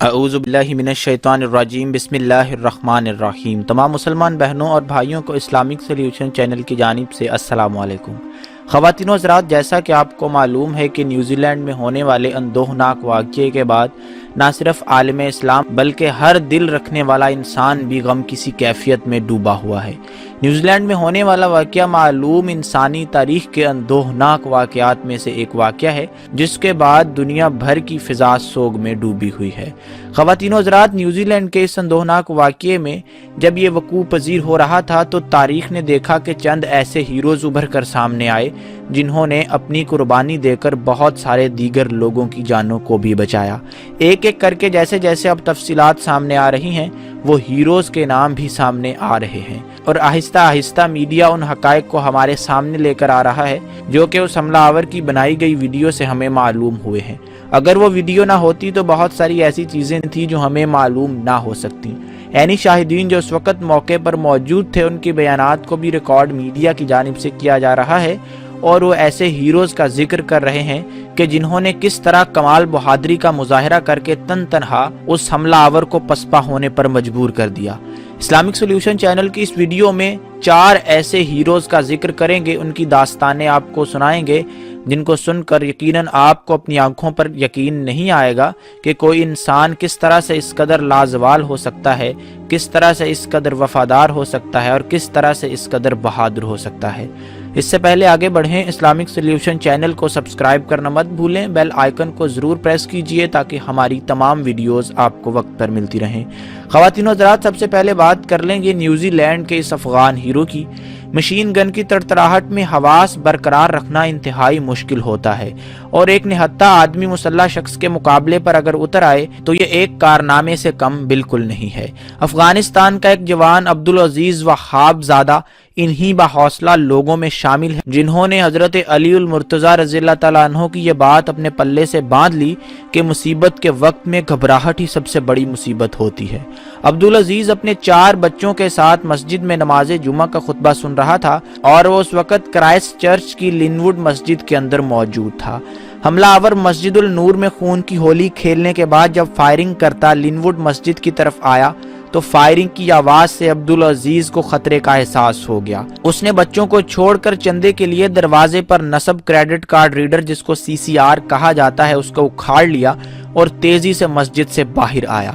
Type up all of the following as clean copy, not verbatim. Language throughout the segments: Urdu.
اعوذ باللہ من الشیطان الرجیم، بسم اللہ الرحمن الرحیم۔ تمام مسلمان بہنوں اور بھائیوں کو اسلامک سلیوشن چینل کی جانب سے السلام علیکم۔ خواتین و حضرات، جیسا کہ آپ کو معلوم ہے کہ نیوزی لینڈ میں ہونے والے اندوہناک واقعے کے بعد نہ صرف عالم اسلام بلکہ ہر دل رکھنے والا انسان بھی غم کسی کیفیت میں ڈوبا ہوا ہے۔ نیوزی لینڈ میں ہونے والا واقعہ معلوم انسانی تاریخ کے اندوہناک واقعات میں سے ایک واقعہ ہے، جس کے بعد دنیا بھر کی فضا سوگ میں ڈوبی ہوئی ہے۔ خواتین و حضرات، نیوزی لینڈ کے اس اندوہناک واقعے میں جب یہ وقوع پذیر ہو رہا تھا تو تاریخ نے دیکھا کہ چند ایسے ہیروز ابھر کر سامنے آئے جنہوں نے اپنی قربانی دے کر بہت سارے دیگر لوگوں کی جانوں کو بھی بچایا۔ ایک ایک کر کے جیسے جیسے اب تفصیلات سامنے آ رہی ہیں، وہ ہیروز کے نام بھی سامنے آ رہے ہیں، اور آہستہ آہستہ میڈیا ان حقائق کو ہمارے سامنے لے کر آ رہا ہے جو کہ اس حملہ آور کی بنائی گئی ویڈیو سے ہمیں معلوم ہوئے ہیں۔ اگر وہ ویڈیو نہ ہوتی تو بہت ساری ایسی چیزیں تھیں جو ہمیں معلوم نہ ہو سکتی۔ یعنی شاہدین جو اس وقت موقع پر موجود تھے، ان کے بیانات کو بھی ریکارڈ میڈیا کی جانب سے کیا جا رہا ہے، اور وہ ایسے ہیروز کا ذکر کر رہے ہیں کہ جنہوں نے کس طرح کمال بہادری کا مظاہرہ کر کے تنہا اس حملہ آور کو پسپا ہونے پر مجبور کر دیا۔ اسلامک سولوشن چینل کی اس ویڈیو میں 4 ایسے ہیروز کا ذکر کریں گے، ان کی داستانیں آپ کو سنائیں گے، جن کو سن کر یقیناً آپ کو اپنی آنکھوں پر یقین نہیں آئے گا کہ کوئی انسان کس طرح سے اس قدر لازوال ہو سکتا ہے، کس طرح سے اس قدر وفادار ہو سکتا ہے، اور کس طرح سے اس قدر بہادر ہو سکتا ہے۔ اس سے پہلے آگے بڑھیں، اسلامک سلیوشن چینل کو سبسکرائب کرنا مت بھولیں، بیل آئیکن کو ضرور پریس کیجئے تاکہ ہماری تمام ویڈیوز آپ کو وقت پر ملتی رہیں۔ خواتین و حضرات، سب سے پہلے بات کر لیں گے نیوزی لینڈ کے اس افغان ہیرو کی۔ مشین گن کی تڑتڑاہٹ میں حواس برقرار رکھنا انتہائی مشکل ہوتا ہے، اور ایک نہتہ آدمی مسلح شخص کے مقابلے پر اگر اتر آئے تو یہ ایک کارنامے سے کم بالکل نہیں ہے۔ افغانستان کا ایک جوان عبدالعزیز وہاب زادہ انہی باحوصلہ لوگوں میں شامل ہیں جنہوں نے حضرت علی المرتضیٰ رضی اللہ تعالیٰ عنہ کی یہ بات اپنے پلے سے باندھ لی کہ مصیبت کے وقت میں گھبراہٹ ہی سب سے بڑی مصیبت ہوتی ہے۔ عبدالعزیز اپنے 4 بچوں کے ساتھ مسجد میں نماز جمعہ کا خطبہ سن رہا تھا، اور وہ اس وقت کرائسٹ چرچ کی لنوڈ مسجد کے اندر موجود تھا۔ حملہ آور مسجد النور میں خون کی ہولی کھیلنے کے بعد جب فائرنگ کرتا لنوڈ مسجد کی طرف آیا تو فائرنگ کی آواز سے عبدالعزیز کو خطرے کا احساس ہو گیا۔ اس نے بچوں کو چھوڑ کر چندے کے لیے دروازے پر نصب کریڈٹ کارڈ ریڈر، جس کو CCR کہا جاتا ہے، اس کو اکھاڑ لیا اور تیزی سے مسجد سے باہر آیا۔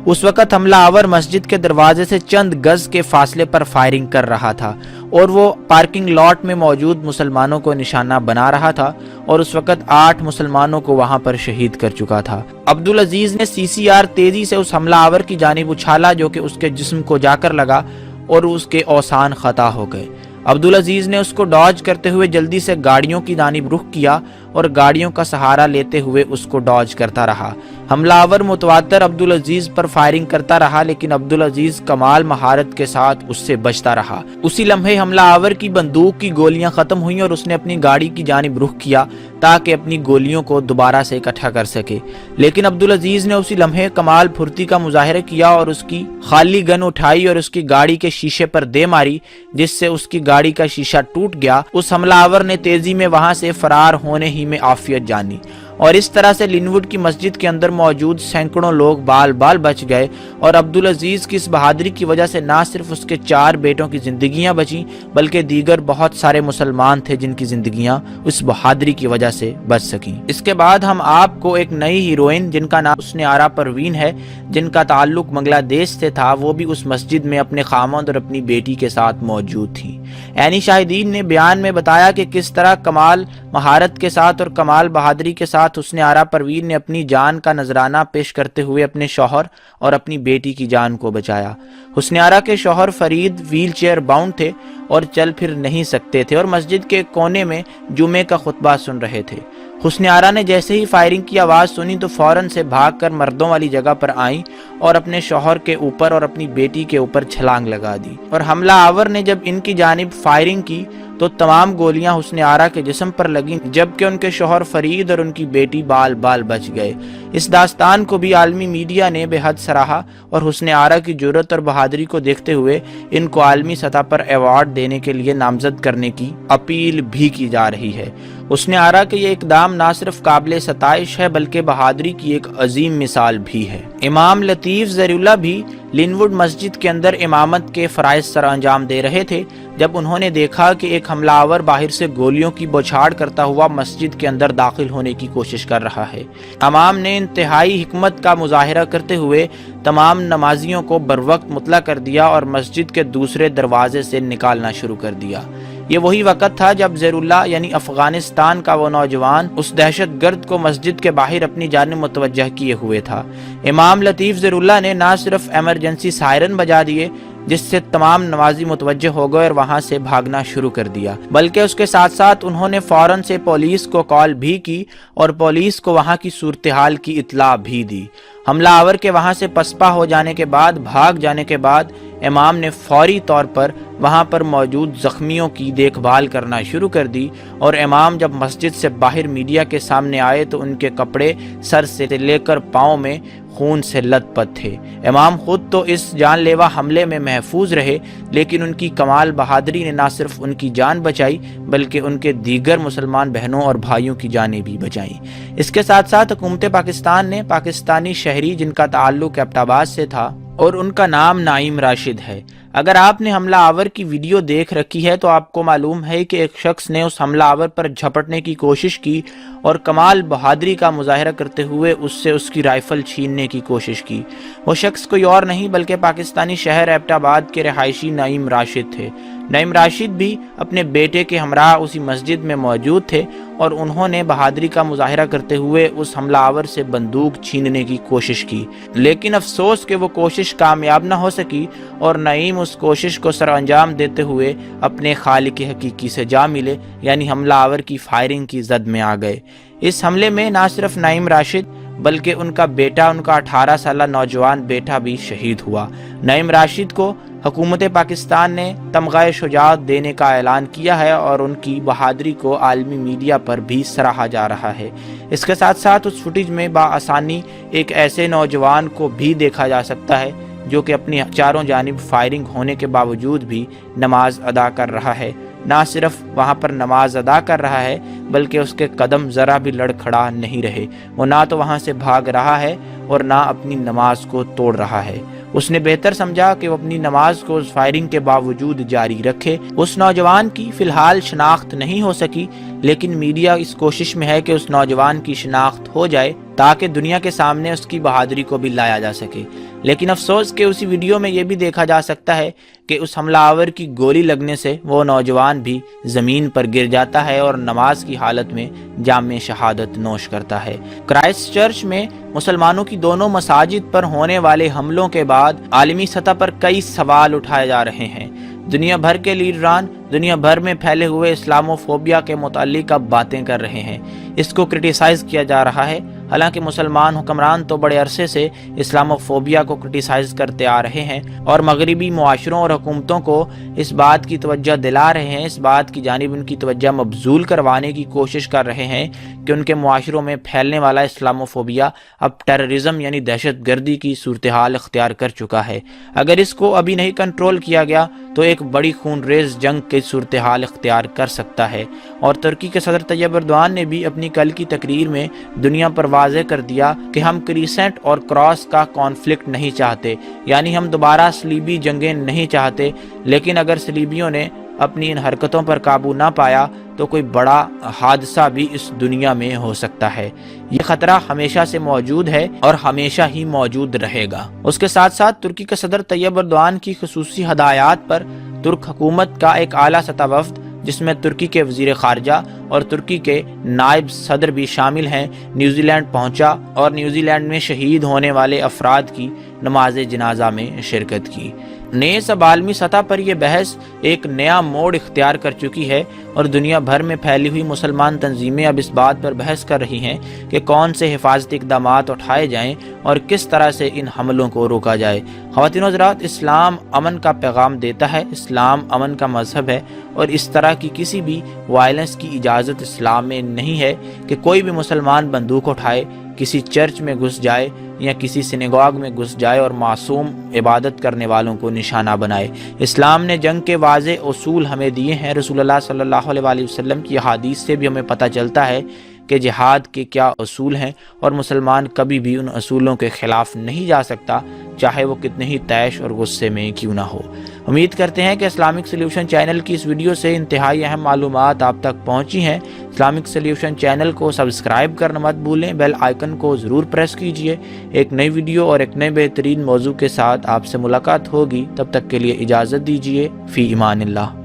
اس وقت حملہ آور مسجد کے دروازے سے چند گز کے فاصلے پر فائرنگ کر رہا تھا، اور وہ پارکنگ لاٹ میں موجود مسلمانوں کو نشانہ بنا رہا تھا، اور اس وقت 8 مسلمانوں کو وہاں پر شہید کر چکا تھا۔ عبدالعزیز نے CCR تیزی سے اس حملہ آور کی جانب اچھالا جو کہ اس کے جسم کو جا کر لگا، اور اس کے اوسان خطا ہو گئے۔ عبدالعزیز نے اس کو ڈاج کرتے ہوئے جلدی سے گاڑیوں کی جانب رخ کیا اور گاڑیوں کا سہارا لیتے ہوئے اس کو ڈاج کرتا رہا۔ حملہ آور متواتر عبدالعزیز پر فائرنگ کرتا رہا، لیکن عبدالعزیز کمال مہارت کے ساتھ اس سے بچتا رہا۔ اسی لمحے حملہ آور کی بندوق کی گولیاں ختم ہوئیں اور اس نے اپنی گاڑی کی جانب رخ کیا تاکہ اپنی گولیوں کو دوبارہ سے اکٹھا کر سکے، لیکن عبدالعزیز نے اسی لمحے کمال پھرتی کا مظاہرہ کیا اور اس کی خالی گن اٹھائی اور اس کی گاڑی کے شیشے پر دے ماری، جس سے اس کی گاڑی کا شیشہ ٹوٹ گیا۔ اس حملہ آور نے تیزی میں وہاں سے فرار ہونے ہی میں عافیت جانی، اور اس طرح سے لنوڈ کی مسجد کے اندر موجود سینکڑوں لوگ بال بال بچ گئے، اور عبدالعزیز کی اس بہادری کی وجہ سے نہ صرف اس کے 4 بیٹوں کی زندگیاں بچیں بلکہ دیگر بہت سارے مسلمان تھے جن کی زندگیاں اس بہادری کی وجہ سے بچ سکیں۔ اس کے بعد ہم آپ کو ایک نئی ہیروئن جن کا نام حسن آرا پروین ہے، جن کا تعلق بنگلہ دیش سے تھا، وہ بھی اس مسجد میں اپنے خامند اور اپنی بیٹی کے ساتھ موجود تھیں۔ یعنی شاہدین نے بیان میں بتایا کہ کس طرح کمال مہارت کے ساتھ اور کمال بہادری کے ساتھ حسن آرا پروین نے اپنی جان کا نذرانہ پیش کرتے ہوئے اپنے شوہر اور اپنی بیٹی کی جان کو بچایا۔ حسن آرا کے شوہر فرید ویل چیئر باؤنڈ تھے اور چل پھر نہیں سکتے تھے، اور مسجد کے کونے میں جمعے کا خطبہ سن رہے تھے۔ حسن آرا نے جیسے ہی فائرنگ کی آواز سنی تو فوراً سے بھاگ کر مردوں والی جگہ پر آئیں اور اپنے شوہر کے اوپر اور اپنی بیٹی کے اوپر چھلانگ لگا دی، اور حملہ آور نے جب ان کی جانب فائرنگ کی تو تمام گولیاں حسن آرا کے جسم پر لگیں، جبکہ ان کے شوہر فرید اور ان کی بیٹی بال بال بچ گئے۔ اس داستان کو بھی عالمی میڈیا نے بے حد سراہا اور حسن آرا کی جرأت اور بہادری کو دیکھتے ہوئے ان کو عالمی سطح پر ایوارڈ دینے کے لیے نامزد کرنے کی اپیل بھی کی جا رہی ہے۔ حسن آرا کے یہ اقدام نہ صرف قابل ستائش ہے بلکہ بہادری کی ایک عظیم مثال بھی ہے۔ امام لطیف ظہیر اللہ بھی لین ووڈ مسجد کے اندر امامت کے فرائض سر انجام دے رہے تھے جب انہوں نے دیکھا کہ ایک حملہ آور باہر سے گولیوں کی بوچھاڑ کرتا ہوا مسجد کے اندر داخل ہونے کی کوشش کر رہا ہے۔ امام نے انتہائی حکمت کا مظاہرہ کرتے ہوئے تمام نمازیوں کو بروقت مطلع کر دیا اور مسجد کے دوسرے دروازے سے نکالنا شروع کر دیا۔ یہ وہی وقت تھا جب ظہیر اللہ یعنی افغانستان کا وہ نوجوان اس دہشت گرد کو مسجد کے باہر اپنی جانب متوجہ کیے ہوئے تھا۔ امام لطیف ظہیر اللہ نے نہ صرف ایمرجنسی سائرن بجا دیے جس سے تمام نمازی متوجہ ہو گئے اور وہاں سے بھاگنا شروع کر دیا، بلکہ اس کے ساتھ ساتھ انہوں نے فوراً سے پولیس کو کال بھی کی اور پولیس کو وہاں کی صورتحال کی اطلاع بھی دی۔ حملہ آور کے وہاں سے پسپا ہو جانے کے بعد بھاگ جانے کے بعد امام نے فوری طور پر وہاں پر موجود زخمیوں کی دیکھ بھال کرنا شروع کر دی، اور امام جب مسجد سے باہر میڈیا کے سامنے آئے تو ان کے کپڑے سر سے لے کر پاؤں میں خون سے لت پت تھے۔ امام خود تو اس جان لیوا حملے میں محفوظ رہے، لیکن ان کی کمال بہادری نے نہ صرف ان کی جان بچائی بلکہ ان کے دیگر مسلمان بہنوں اور بھائیوں کی جانیں بھی بچائیں۔ اس کے ساتھ ساتھ حکومت پاکستان نے پاکستانی شہری جن کا تعلق ایبٹ آباد سے تھا اور ان کا نام نعیم راشد ہے، اگر آپ نے حملہ آور کی ویڈیو دیکھ رکھی ہے تو آپ کو معلوم ہے کہ ایک شخص نے اس حملہ آور پر جھپٹنے کی کوشش کی اور کمال بہادری کا مظاہرہ کرتے ہوئے اس سے اس کی رائفل چھیننے کی کوشش کی۔ وہ شخص کوئی اور نہیں بلکہ پاکستانی شہر ایبٹ آباد کے رہائشی نعیم راشد تھے۔ نعیم راشد بھی اپنے بیٹے کے ہمراہ اسی مسجد میں موجود تھے اور انہوں نے بہادری کا مظاہرہ کرتے ہوئے اس حملہ آور سے بندوق چھیننے کی کوشش کی، لیکن افسوس کہ وہ کوشش کامیاب نہ ہو سکی اور نعیم اس کوشش کو سر انجام دیتے ہوئے اپنے خالق حقیقی سے جا ملے، یعنی حملہ آور کی فائرنگ کی زد میں آ گئے۔ اس حملے میں نہ صرف نعیم راشد بلکہ ان کا بیٹا، ان کا 18 سالہ نوجوان بیٹا بھی شہید ہوا۔ نعیم راشد کو حکومت پاکستان نے تمغہ شجاعت دینے کا اعلان کیا ہے اور ان کی بہادری کو عالمی میڈیا پر بھی سراہا جا رہا ہے۔ اس کے ساتھ ساتھ اس فوٹیج میں بآسانی ایک ایسے نوجوان کو بھی دیکھا جا سکتا ہے جو کہ اپنی چاروں جانب فائرنگ ہونے کے باوجود بھی نماز ادا کر رہا ہے۔ نہ صرف وہاں پر نماز ادا کر رہا ہے بلکہ اس کے قدم ذرا بھی لڑکھڑا نہیں رہے، وہ نہ تو وہاں سے بھاگ رہا ہے اور نہ اپنی نماز کو توڑ رہا ہے۔ اس نے بہتر سمجھا کہ وہ اپنی نماز کو اس فائرنگ کے باوجود جاری رکھے۔ اس نوجوان کی فی الحال شناخت نہیں ہو سکی، لیکن میڈیا اس کوشش میں ہے کہ اس نوجوان کی شناخت ہو جائے تاکہ دنیا کے سامنے اس کی بہادری کو بھی لایا جا سکے۔ لیکن افسوس کہ اسی ویڈیو میں یہ بھی دیکھا جا سکتا ہے کہ اس حملہ آور کی گولی لگنے سے وہ نوجوان بھی زمین پر گر جاتا ہے اور نماز کی حالت میں جام شہادت نوش کرتا ہے۔ کرائسٹ چرچ میں مسلمانوں کی دونوں مساجد پر ہونے والے حملوں کے بعد عالمی سطح پر کئی سوال اٹھائے جا رہے ہیں۔ دنیا بھر کے لیڈران دنیا بھر میں پھیلے ہوئے اسلاموفوبیا کے متعلق اب باتیں کر رہے ہیں، اس کو کرٹیسائز کیا جا رہا ہے۔ حالانکہ مسلمان حکمران تو بڑے عرصے سے اسلاموفوبیا کو کرٹیسائز کرتے آ رہے ہیں اور مغربی معاشروں اور حکومتوں کو اس بات کی توجہ دلا رہے ہیں، اس بات کی جانب ان کی توجہ مبذول کروانے کی کوشش کر رہے ہیں کہ ان کے معاشروں میں پھیلنے والا اسلاموفوبیا اب ٹیررزم یعنی دہشت گردی کی صورتحال اختیار کر چکا ہے۔ اگر اس کو ابھی نہیں کنٹرول کیا گیا تو ایک بڑی خون ریز جنگ کی صورتحال اختیار کر سکتا ہے۔ اور ترکی کے صدر طیب ایردوان نے بھی اپنی کل کی تقریر میں دنیا پر واضح کر دیا کہ ہم کریسنٹ اور کراس کا کانفلکٹ نہیں چاہتے، یعنی ہم دوبارہ صلیبی جنگیں نہیں چاہتے، لیکن اگر صلیبیوں نے اپنی ان حرکتوں پر قابو نہ پایا تو کوئی بڑا حادثہ بھی اس دنیا میں ہو سکتا ہے۔ یہ خطرہ ہمیشہ سے موجود ہے اور ہمیشہ ہی موجود رہے گا۔ اس کے ساتھ ساتھ ترکی کے صدر طیب ایردوان کی خصوصی ہدایات پر ترک حکومت کا ایک اعلیٰ سطح وفد جس میں ترکی کے وزیر خارجہ اور ترکی کے نائب صدر بھی شامل ہیں، نیوزی لینڈ پہنچا اور نیوزی لینڈ میں شہید ہونے والے افراد کی نماز جنازہ میں شرکت کی۔ نیز اب عالمی سطح پر یہ بحث ایک نیا موڑ اختیار کر چکی ہے اور دنیا بھر میں پھیلی ہوئی مسلمان تنظیمیں اب اس بات پر بحث کر رہی ہیں کہ کون سے حفاظتی اقدامات اٹھائے جائیں اور کس طرح سے ان حملوں کو روکا جائے۔ خواتین و حضرات، اسلام امن کا پیغام دیتا ہے، اسلام امن کا مذہب ہے، اور اس طرح کی کسی بھی وائلنس کی اجازت اسلام میں نہیں ہے کہ کوئی بھی مسلمان بندوق اٹھائے، کسی چرچ میں گھس جائے یا کسی سنیگاگ میں گھس جائے اور معصوم عبادت کرنے والوں کو نشانہ بنائے۔ اسلام نے جنگ کے واضح اصول ہمیں دیے ہیں۔ رسول اللہ صلی اللہ علیہ وآلہ وسلم کی احادیث سے بھی ہمیں پتہ چلتا ہے کہ جہاد کے کیا اصول ہیں، اور مسلمان کبھی بھی ان اصولوں کے خلاف نہیں جا سکتا، چاہے وہ کتنے ہی طیش اور غصے میں کیوں نہ ہو۔ امید کرتے ہیں کہ اسلامک سلیوشن چینل کی اس ویڈیو سے انتہائی اہم معلومات آپ تک پہنچی ہیں۔ اسلامک سلیوشن چینل کو سبسکرائب کرنا مت بھولیں، بیل آئیکن کو ضرور پریس کیجئے۔ ایک نئی ویڈیو اور ایک نئے بہترین موضوع کے ساتھ آپ سے ملاقات ہوگی، تب تک کے لیے اجازت دیجیے۔ فی امان اللہ۔